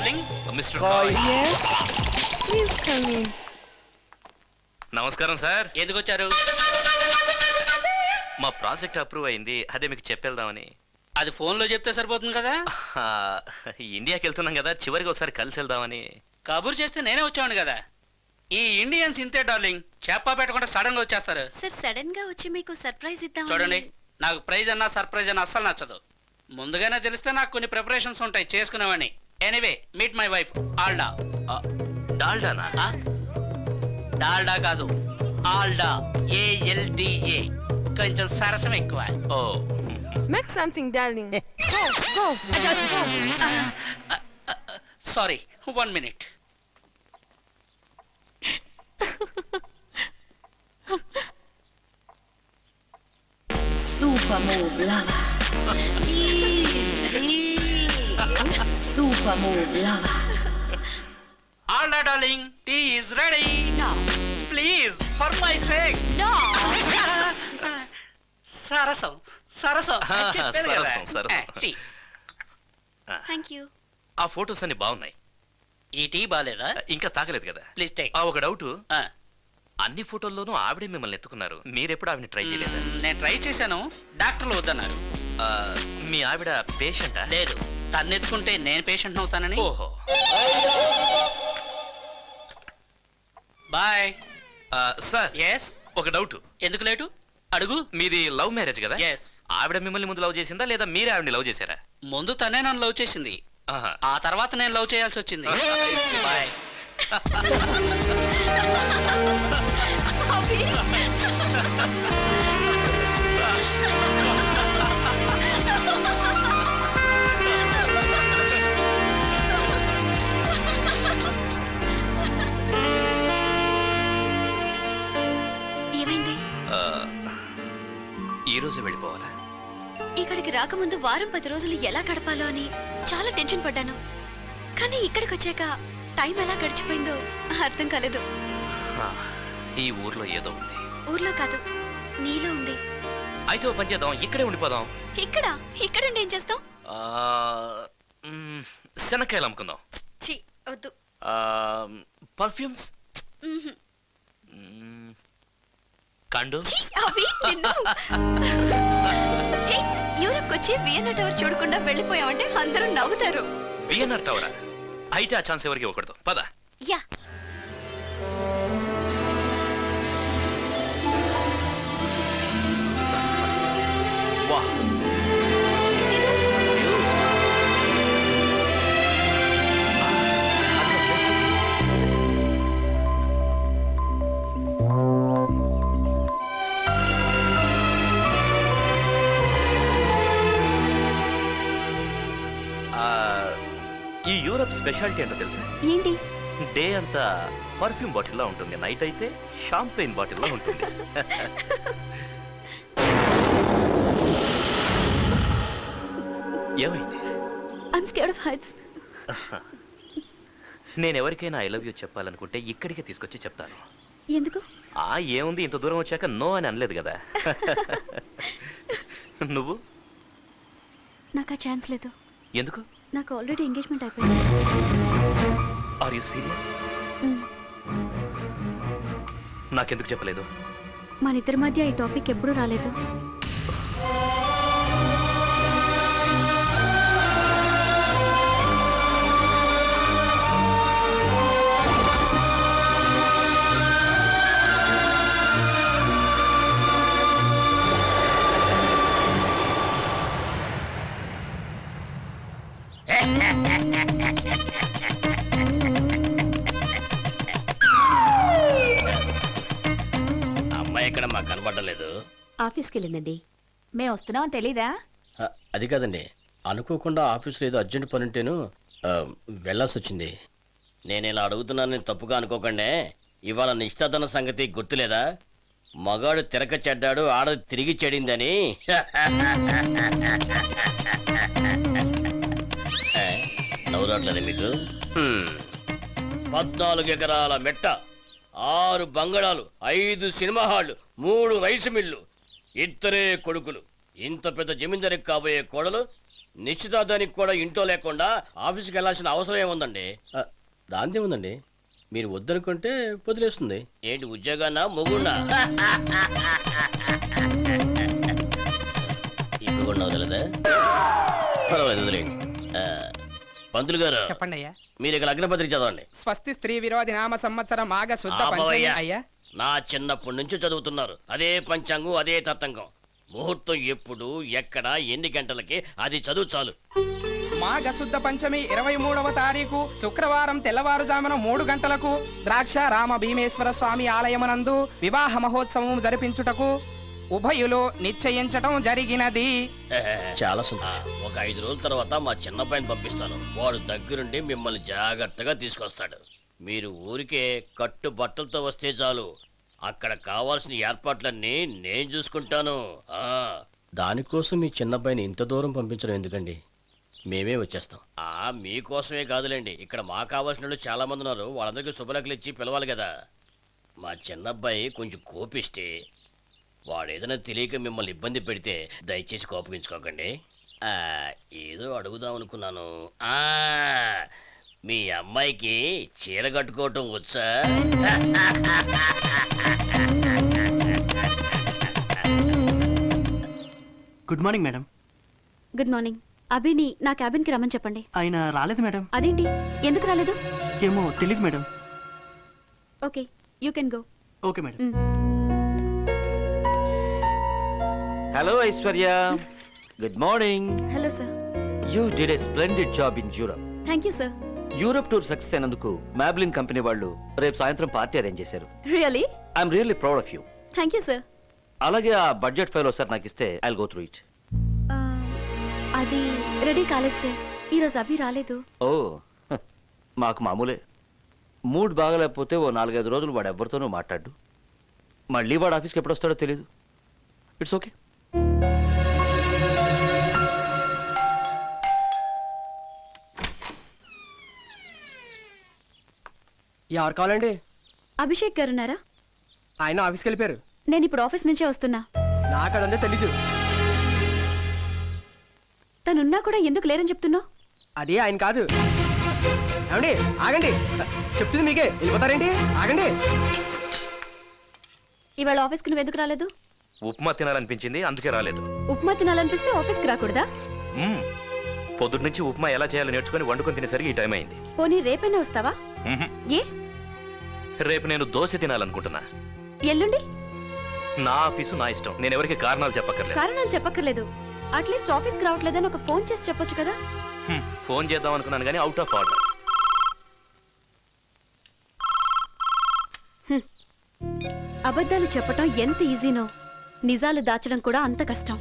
Darling. Mister Roy. Yes, please come in. నమస్కారం sir. ఎందుకు వచ్చారు? మా ప్రాజెక్ట్ అప్రూవ్ అయింది, అదే మీకు చెప్పేద్దామని. అది ఫోన్లో చెప్తే సరిపోతుంది కదా. ఆ, ఇండియాకి వెళ్తున్నాం కదా, చివరికి ఒకసారి కలిసి వెళ్దామని. కబురు చేస్తే నేనే వచ్చాను కదా. ఈ ఇండియన్స్ ఇంతే డార్లింగ్, చెప్పా పెట్టకుండా సడన్ గా వచ్చేస్తారు. సార్ సడన్ గా వచ్చి మీకు సర్ప్రైజ్ ఇద్దాం. చూడండి, నాకు ప్రైజ్ అన్నా సర్ప్రైజ్ అన్నా అస్సలు నచ్చదు. ముందుగానే తెలిస్తే నాకు కొన్ని ప్రిపరేషన్స్ ఉంటాయి, చేసుకునేవాడిని. Anyway, meet my wife Alda. డాల్డానా? డాల్డా కాదు, ఆల్డా, ALDA. కొంచెం సరసం ఎక్కువ. Oh, Make something, darling. Go. Sorry, 1 minute. Super move, lava. Super move, lava. Alda darling, tea is ready. No. Please, for my sake. No. సరసం సరసం చెప్పాను కదా. సరసం, సరసం. టీ. Thank you. ఆ ఫొటోస్ అన్ని బాగున్నాయి. ఈ టీ బాలేదా? ఇంకా తాగలేదు కదా. Please take. ఒక డౌట్, అన్ని ఫోటోల్లోనూ ఆవిడే మిమ్మల్ని ఎత్తుకున్నారు, మీరెప్పుడు ఆవిడని ట్రై చేయలేదా? నేను ట్రై చేశాను, డాక్టర్లు వద్దన్నారు. ఆ, మీ ఆవిడ పేషెంటా? లేదు, తన్నెత్తుకుంటే నేను పేషెంట్ అవుతానని. ఓహో. బాయ్. Sir, yes. ఒక డౌట్. ఎందుకు లేటు? అడుగు. మీది లవ్ మ్యారేజ్ కదా? ఎస్. ఆవిడ మిమ్మల్ని ముందు లవ్ చేసిందా, లేదా మీరే ఆవిడని లవ్ చేశారా? ముందు తనే నన్ను లవ్ చేసింది, ఆహా. ఆ తర్వాత నేను లవ్ చేయాల్సి వచ్చింది. బాయ్. ఏమైంది? ఈ రోజు వెళ్ళిపోవాలా? ఇక్కడికి రాకముందు వారం 10 రోజులు ఎలా గడపాలో అని చాలా టెన్షన్ పడ్డాను. కానీ ఇక్కడికి వచ్చాక టైం ఎలా గడిచిపోయిందో అర్థం కాలేదు. ఈ ఊర్లో ఏదో ఉంది. ఊర్లో కాదు, నీలో ఉంది. అయితే ఓ పని చేద్దాం, ఇక్కడే ఉండిపోదాం. ఇక్కడుండి ఏం చేస్తాం? శనక్కాయలు అమ్ముకుందాం. ఛీ, వద్దు. పర్ఫ్యూమ్స్, మ్మ్హ్. కండు. ఛీ, అవి నిన్ను. హే, యూరప్కి వచ్చి వియన్నా టవర్ చూడకుండా వెళ్ళిపోయామంటే అందరూ నవ్వుతారు. వియన్నా టవరా? అయితే ఆ ఛాన్స్ ఎవరికి ఇవ్వకూడదు, పద. యా. వా. ఈ యూరప్ స్పెషాలిటీ ఏంటో తెలుసా? ఏంటి? డే అంతా పర్ఫ్యూమ్ బాటిల్లో ఉంటుంది, నైట్ అయితే షాంపెయిన్ బాటిల్లో ఉంటుంది. ఏమైంది? I'm scared of heights. నేను ఎవరికైనా ఐ లవ్ యూ చెప్పాలనుకుంటే ఇక్కడికే తీసుకొచ్చి చెప్తాను. ఎందుకు? ఏముంది, ఇంత దూరం వచ్చాక నో అని అనలేదు కదా. నువ్వు? నాకు ఆ ఛాన్స్ లేదు. ఎందుకు? నాకు ఆల్రెడీ ఎంగేజ్మెంట్ అయిపోయింది. Are you serious? నాకెందుకు చెప్పలేదు? మన ఇద్దరి మధ్య ఈ టాపిక్ ఎప్పుడూ రాలేదు. అమ్మాయి ఎక్కడ మాకు కనబడలేదు. ఆఫీస్కి వెళ్ళిందండి. మేము వస్తున్నామని తెలీదా? అది కాదండి, అనుకోకుండా ఆఫీస్లో ఏదో అర్జెంట్ పని ఉంటేను వెళ్ళాల్సి వచ్చింది. నేను ఇలా అడుగుతున్నానని తప్పుగా అనుకోకండి. ఇవాళ నిశ్చితార్థన సంగతి గుర్తులేదా? మగాడు తిరక చెడ్డాడు, ఆడది తిరిగి చెడిందని. నవ్వురాట్లేదు మీకు? 14 ఎకరాల మెట్ట, 6 బంగళాలు, 5 సినిమా హాళ్లు, 3 రైసు మిల్లు, 2 కొడుకులు. ఇంత పెద్ద జమీందారికి కాబోయే కోడలు నిశ్చితార్థానికి కూడా ఇంట్లో లేకుండా ఆఫీస్కి వెళ్ళాల్సిన అవసరం ఏముందండి? దాంతే ఉందండి, మీరు వద్దనుకుంటే వదిలేస్తుంది. ఏంటి ఉద్యోగానా మొగుడా? ఇప్పుడు కూడా వదలదా? పర్వాలేదు, వదిలేండి. పంతులు గారు చెప్పండి అయ్యా. మీరు ఇక లగ్నపత్రిక చదవండి. స్వస్తి స్త్రీ విరోధి నామ సంవత్సరం ఆగ శుద్ధ పంచమి ఆపవయ్యా. అయ్యా. నా చిన్నప్పటి నుంచి చదువుతున్నారు, అదే పంచాంగం అదే తతంగం. ముహూర్తం ఎప్పుడు ఎక్కడ ఎన్ని గంటలకి అది చదువు చాలు. మాఘ శుద్ధ పంచమి 23వ తారీఖు శుక్రవారం తెల్లవారుజామున 3 గంటలకు ద్రాక్ష రామ భీమేశ్వర స్వామి ఆలయమునందు వివాహ మహోత్సవం జరిపించుటకు ఉభయులు నిశ్చయించటం జరిగినది. చాలా ఒక 5 రోజుల తర్వాత మా చిన్నబ్బాయిని పంపిస్తాను. వాడు దగ్గరుండి మిమ్మల్ని జాగ్రత్తగా తీసుకొస్తాడు. మీరు ఊరికే కట్టు బట్టలతో వస్తే చాలు, అక్కడ కావాల్సిన ఏర్పాట్లన్నీ నేను చూసుకుంటాను. దానికోసం మీ చిన్నబ్బాయిని ఇంత దూరం పంపించడం ఎందుకండి? మేమే వచ్చేస్తాం. మీకోసమే కాదులేండి, ఇక్కడ మా కావాల్సిన వాళ్ళు చాలా మంది ఉన్నారు. వాళ్ళందరికీ శుభలేఖలు ఇచ్చి పిలవాలి కదా. మా చిన్నబ్బాయి కొంచెం కోపిస్తే, వాడు ఏదైనా తెలియక మిమ్మల్ని ఇబ్బంది పెడితే దయచేసి కోపగించుకోకండి. ఏదో అడుగుదాం అనుకున్నాను. మీ అమ్మాయికి చీర కట్టుకోవటం వచ్చా? Good morning madam. Good morning. అభిని నా క్యాబిన్ కి రమ్మని చెప్పండి. ఆయన రాలేదు మేడం. అదేంటి, ఎందుకు రాలేదు? ఏమో తెలీదు madam. Okay, you can go. Okay madam. Hello Aishwarya, good morning. Hello sir. You did a splendid job in Europe. Thank you sir. Europe tour success అయినందుకు మ్యాబ్లిన్ కంపెనీ వాళ్ళు రేపు సాయంత్రం పార్టీ అరేంజ్ చేశారు. Really? I'm really proud of you. Thank you sir. అలాగే ఆ budget file ఒకసారి నాకు ఇస్తే ఐల్ గో త్రూ ఇట్. అది రెడీ కాలేదు సార్, ఈరోజు అభి రాలేదు. ఓ మాకు మామూలే. మూడ్ బాగలేకపోతే ఓ 4-5 రోజులు వాడు ఎవరితోనూ మాట్లాడు. మళ్ళీ వాడు ఆఫీస్కి ఎప్పుడు వస్తాడో తెలియదు. It's okay. ఎవరు కావాలండి? అభిషేక్ గారు ఉన్నారా? ఆయన ఆఫీస్కి వెళ్ళిపోయారు. నేను ఇప్పుడు ఆఫీస్ నుంచే వస్తున్నా. నాకు అదంతా తెలీదు. తనున్నా కూడా ఎందుకు లేరని చెప్తున్నావు? అది ఆయన కాదు. ఏమండి ఆగండి, చెప్తుంది మీకే. వెళ్ళిపోతారేంటి? ఆగండి. ఇవాళ ఆఫీస్కి నువ్వు ఎందుకు రాలేదు? ఉప్మా తినాలనిపించింది, అందుకే రాలేదు. ఉప్మా తినాలనిపిస్తే ఆఫీస్కి రాకూడదా? పొద్దున్న నుంచి ఉప్మా ఎలా చేయాలో నేర్చుకుని వండుకొని తినేసరికి ఈ టైం అయింది. పోనీ రేపైనా వస్తావా? ఏ? రేపు నేను దోశ తినాలనుకుంటున్నా. ఎల్లుండి? నా ఆఫీసు నా ఇష్టం, నేను ఎవరికి కారణాలు చెప్పక్కర్లేదు. కారణాలు చెప్పక్కర్లేదు. అట్లీస్ట్ ఆఫీస్కి రావట్లేదని ఒక ఫోన్ చేసి చెప్పొచ్చు కదా. ఫోన్ చేద్దాం అనుకున్నాను కానీ అవుట్ ఆఫ్ ఆర్డర్. అబద్ధాలు చెప్పటం ఎంత ఈజీనో, నిజాలు దాచడం కూడా అంత కష్టం.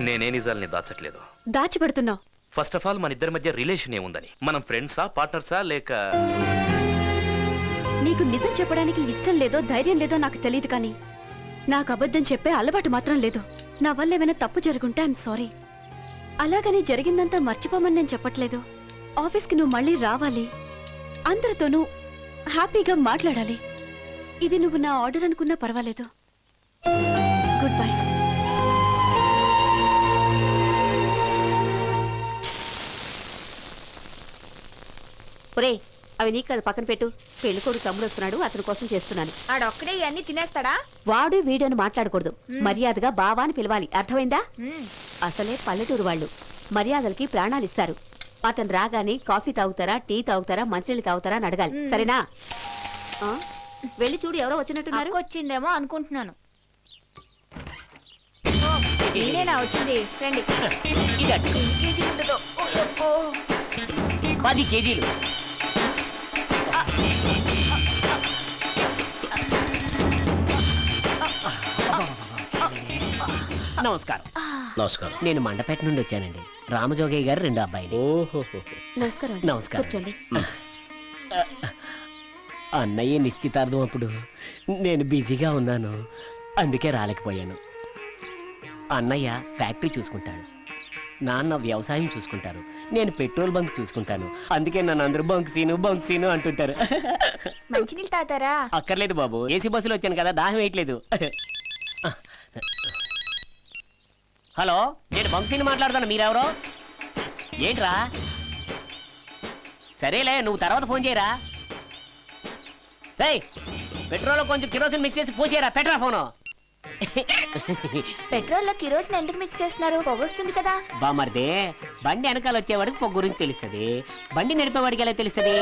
నేనే నిజాలని దాచట్లేదు. దాచిపెడుతున్నావు. ఫస్ట్ ఆఫ్ ఆల్ మన ఇద్దరి మధ్య రిలేషన్ ఏముందని, మనం ఫ్రెండ్సా పార్ట్నర్సా లేక? నీకు నిజం చెప్పడానికి ఇష్టం లేదో ధైర్యం లేదో నాకు తెలియదు, కానీ నాకు అబద్ధం చెప్పే అలవాటు మాత్రం లేదు. నా వల్ల ఏమైనా తప్పు జరుగుంటే ఐఎమ్ సారీ. అలాగని జరిగిందంతా మర్చిపోమని నేను చెప్పట్లేదు. ఆఫీస్కి నువ్వు మళ్ళీ రావాలి, అందరితోనూ హ్యాపీగా మాట్లాడాలి. ఇది నువ్వు నా ఆర్డర్ అనుకున్నా పర్వాలేదు. Good bye. ఒరే, అవి నీకు అది పక్కన పెట్టు. పెళ్ళికొడు తమ్ముడు వస్తున్నాడు, అతని కోసం చేస్తున్నాను. ఆడొక్కడే ఇవన్నీ తినేస్తాడా? వాడు వీడియోని మాట్లాడకూడదు, మర్యాదగా బావా అని పిలవాలి, అర్థమైందా? అసలే పల్లెటూరు వాళ్ళు మర్యాదలకి ప్రాణాలు ఇస్తారు. అతను రాగానే కాఫీ తాగుతారా, టీ తాగుతారా, మంచినీళ్ళు తాగుతారా అని అడగాలి, సరేనా? వెళ్ళి చూడు, ఎవరో వచ్చినట్టున్నారు. వచ్చిందేమో అనుకుంటున్నాను. నేనేనా వచ్చింది? రండి. 10 కేజీలు. నమస్కారం. నమస్కారం. నేను మండపేట నుండి వచ్చానండి. రామజోగయ్య గారు 2 అబ్బాయిలు. ఓహో, నమస్కారం. నమస్కారం. కూర్చోండి. అన్నయ్య నిశ్చితార్థం అప్పుడు నేను బిజీగా ఉన్నాను, అందుకే రాలేకపోయాను. అన్నయ్య ఫ్యాక్టరీ చూసుకుంటాడు, నాన్న వ్యవసాయం చూసుకుంటారు, నేను పెట్రోల్ బంక్ చూసుకుంటాను. అందుకే నన్ను అందరూ బంక్ సీను అంటుంటారు. మంచినీళ్ళు తాతారా? అక్కర్లేదు బాబు, ఏసీ బస్సులో వచ్చాను కదా, దాహం వేయట్లేదు. హలో, నేను వంశీని మాట్లాడుతాను. మీరెవరో? ఏంట్రా? సరేలే, నువ్వు తర్వాత ఫోన్ చేయరా. ఏయ్, పెట్రోల్ కొంచెం కిరోసిన్ మిక్స్ చేసి పోసేయరా. పెట్రా ఫోను. పెట్రోల్ లో కిరోసిన్ ఎందుకు మిక్స్ చేస్తున్నారు? పొగొస్తుంది కదా. బామర్దే, బండి వెనకాల వచ్చేవాడికి పొగ గురించి తెలుస్తుంది, బండి నడిపేవాడికి ఎలా తెలుస్తుంది?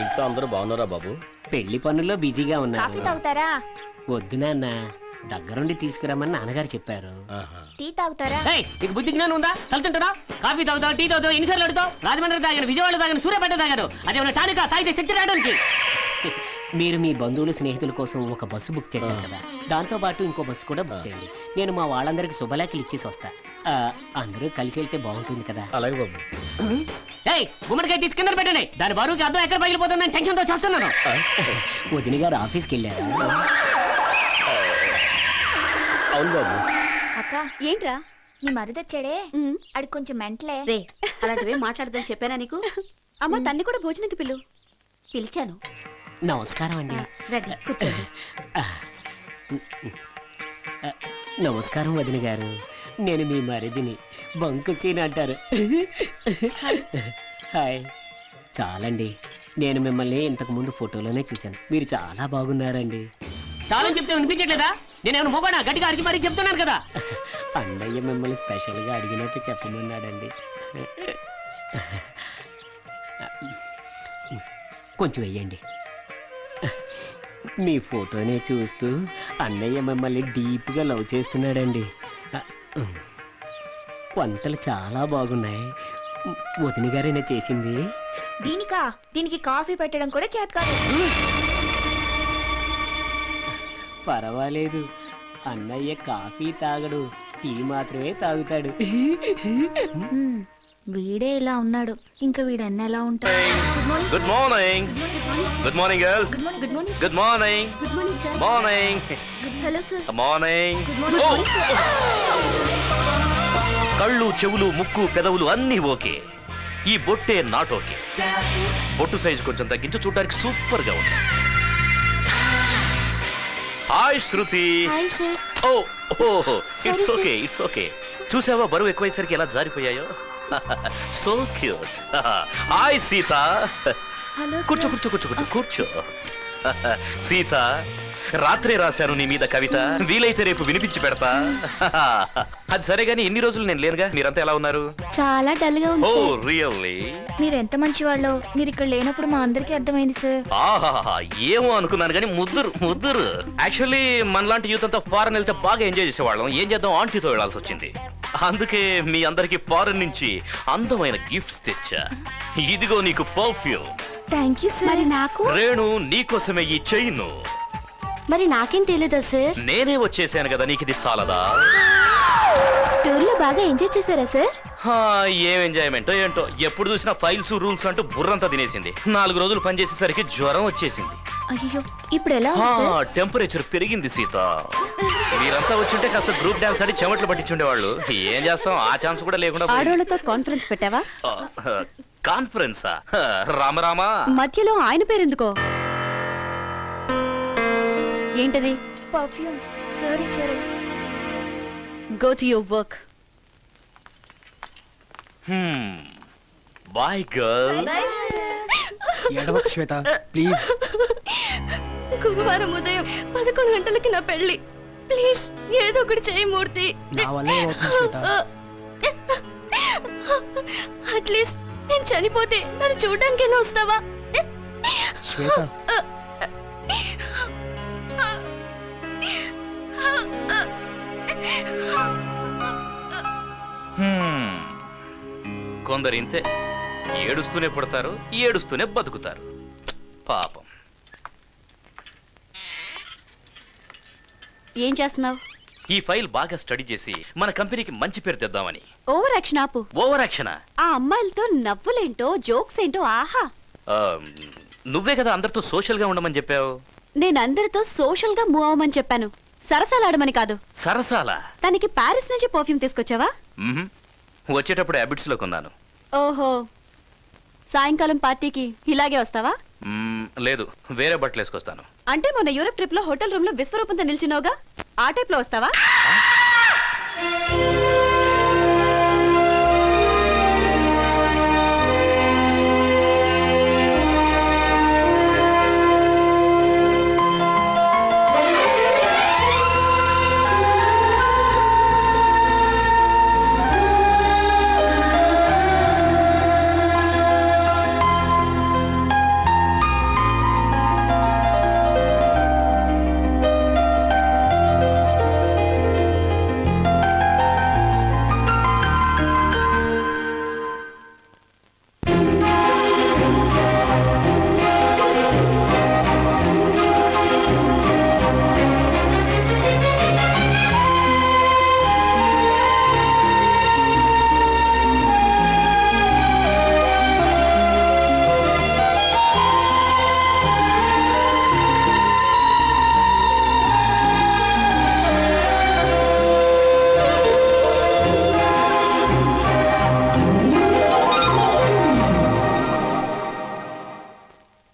ఇంట్లో అందరూ బాగున్నారా బాబు? పెళ్లి పనుల్లో బిజీగా కాఫీ ఉన్నారు. తాగుతారా? వద్దు నాన్న, దగ్గరుండి తీసుకురమ్మని నాన్నగారు చెప్పారు. ఆహా. టీ తాగుతారా? ఏయ్, నీకు బుద్ధి జ్ఞానం ఉందా? తలుతుంటారా? కాఫీ తాగుతావు, టీ తాగుతావు, ఎన్నిసార్లు అడుగుతావు? రాజమండ్రి తాగాను, విజయవాడ తాగాను, సూర్యాపేట తాగాను. అదేమన్నా టానికా? తాగితే శక్తి రావడానికి. మీరు మీ బంధువులు స్నేహితుల కోసం ఒక బస్సు బుక్ చేశారు కదా, దాంతో పాటు ఇంకో బస్సు కూడా బుక్ చేయండి. నేను మా వాళ్ళందరికి శుభలేఖలు ఇచ్చేసి వస్తా. అందరూ కలిసి వెళ్తే బాగుంటుంది కదా. అలాగే బాబు. ఏయ్, గుమ్మడికాయ తీసి కింద పెట్టండి. దాని బరువుకి అర్థం ఎక్కడ పగిలిపోతుందని టెన్షన్తో చేస్తున్నాను. వదిన గారు ఆఫీస్కి వెళ్ళారా? అవును బాబు. అక్క, ఏంట్రా? నీ మరిదొచ్చాడే, ఉమ్, అది కొంచెం మెంటలే. రే, అలాంటివేం మాట్లాడదని చెప్పానా నీకు? అమ్మ తన్ని కూడా భోజనంకి పిలు. పిలిచాను. నమస్కారం అండి. రండి, కూర్చోండి. నమస్కారం వదిన గారు, నేను మీ మరిదిని, బంకుసీన్ అంటారు. హాయ్. చాలండి, నేను మిమ్మల్ని ఇంతకు ముందు ఫోటోలోనే చూశాను. మీరు చాలా బాగున్నారండి. చాలని చెప్తే వినిపించట్లేదా? నేనేమైనా మొగడా? గట్టిగా అడిగి మరీ చెప్తున్నాను కదా. అన్నయ్య మిమ్మల్ని స్పెషల్గా అడిగినట్టు చెప్పమన్నాడండి. కొంచెం వెయ్యండి. మీ ఫోటోనే చూస్తూ అన్నయ్య మిమ్మల్ని డీప్గా లవ్ చేస్తున్నాడండి. వంటలు చాలా బాగున్నాయి. వదిన గారైనా చేసింది? దీనికి కాఫీ పెట్టడం కూడా చేత కాదు. పర్వాలేదు, అన్నయ్య కాఫీ తాగడు, టీ మాత్రమే తాగుతాడు. హ్మ్, వీడే ఇలా ఉన్నాడు, ఇంకా వీడన్న ఎలా ఉంటాడు? Good morning. Good morning girls. Good morning. Good morning. Good morning sir. Morning. Hello sir. Morning. Good morning sir. కళ్ళు, చెవులు, ముక్కు, పెదవులు అన్నీ ఓకే. ఈ బొట్టే నాట్ ఓకే. బొట్టు సైజు కొంచెం తగ్గించు, చూడడానికి సూపర్ గా ఉంది. Hi Shruti. Hi sir. Oh oh, Sorry, it's sir. Okay, it's okay. చూసావా బరువు ఎక్కువైసరికి ఎలా జారిపోయాయో? So cute. Hi Sita. Hello కూర్చో సార్. కూర్చో కూర్చో కూర్చో కూర్చో. సీత, రాత్రే రాశాను నీ మీద కవిత, వీలైతే రేపు వినిపించి పెడతా. అది సరే గానీ ఇన్ని రోజులు నేను లేనుగా, మీరంతా ఎలా ఉన్నారు? చాలా డల్ గా ఉంది ఓ సార్. రియల్లీ? మీరు ఎంత మంచివాళ్ళో, మీరు ఇక్కడ లేనప్పుడు మా అందరికీ అర్థమైంది సార్. ఆహాహా, ఏమో అనుకున్నాను కానీ ముద్దురు ముద్దురు. యాక్చువల్లీ మనలాంటి యూత్ అంతా ఫారెన్ వెళ్తే బాగా ఎంజాయ్ చేసేవాళ్ళం. ఏం చేద్దాం, ఆంటీతో వెళ్లాల్సి వచ్చింది. అందుకే మీ అందరికి ఫారెన్ నుంచి అందమైన గిఫ్ట్స్ తెచ్చా. ఇదిగో నీకు పర్ఫ్యూమ్. Thank you sir. మరి నాకు రేణు, నీకోసమే ఈ చైను. మరి నాకేం తెలియదా సార్? నేనే వచ్చేసాను కదా, నీకు ఇది చాలదా? టూర్ లో బాగా ఎంజాయ్ చేశారా సార్? హా, ఏం ఎంజాయ్మెంటో ఏంటో, ఎప్పుడు చూసినా ఫైల్స్ రూల్స్ అంటూ బుర్రంతా తినేసింది. 4 రోజులు పనిచేసేసరికి జ్వరం వచ్చేసింది. అయ్యో, ఇప్పుడు ఎలా ఉంది సార్? టెంపరేచర్ పెరిగింది సీత. మీరంతా వచ్చింటే కాస్త గ్రూప్ డాన్స్ ఆడి చెమట్లు పట్టించుండేవాళ్ళు. ఏం చేస్తాం, ఆ ఛాన్స్ కూడా లేకుండా పోయింది. ఆడోళ్ళతో కాన్ఫరెన్స్ పెట్టావా? కాన్ఫరెన్సా? రామరామా. మధ్యలో ఆయన పేరెందుకో? ఏంటది? పర్ఫ్యూమ్ సార్ ఇచ్చారు. Go to your work. Boy girl. ఏడవకు శ్వేత, ప్లీజ్. గురువారం ఉదయం 11 గంటలకి నా పెళ్లి. ప్లీజ్ ఏదో ఒకటి చేయి మూర్తి. నా వల్ల ఏమవుతుంది శ్వేత? అట్లీస్ట్ నేను చనిపోతే నన్ను చూడడానికైనా వస్తావా? శ్వేత, కొందరు ఇంతే, ఏడుస్తూనే పుడతారు, ఏడుస్తూనే బతుకుతారు. పాపం. ఏం చేస్తున్నావు? ఈ ఫైల్ బాగా స్టడీ చేసి మన కంపెనీకి మంచి పేరు తెద్దామని. ఓవర్ యాక్షన్ ఆపు. ఓవర్ యాక్షనా? ఆ అమ్మాయిలతో నవ్వులేంటో జోక్స్ ఏంటో ఆహా. నువ్వే కదా అందరితో సోషల్ గా ఉండమని చెప్పావు. నేను అందరితో సోషల్ గా మూవ్ అవ్వమని చెప్పాను, సరసాలాడమని కాదు. సరసాల? తనకి ప్యారిస్ నుంచి పర్ఫ్యూమ్ తీసుకొచ్చావా? వచ్చేటప్పుడు హ్యాబిట్స్ లో కొన్నాను. ఓహో, సాయంకాలం పార్టీకి ఇలాగే వస్తావా? లేదు, వేరే బట్టలు వేసుకొస్తాను. అంటే మొన్న యూరప్ ట్రిప్ లో హోటల్ రూమ్ లో విశ్వరూపంతో నిల్చున్నావుగా, ఆ టైప్ లో వస్తావా?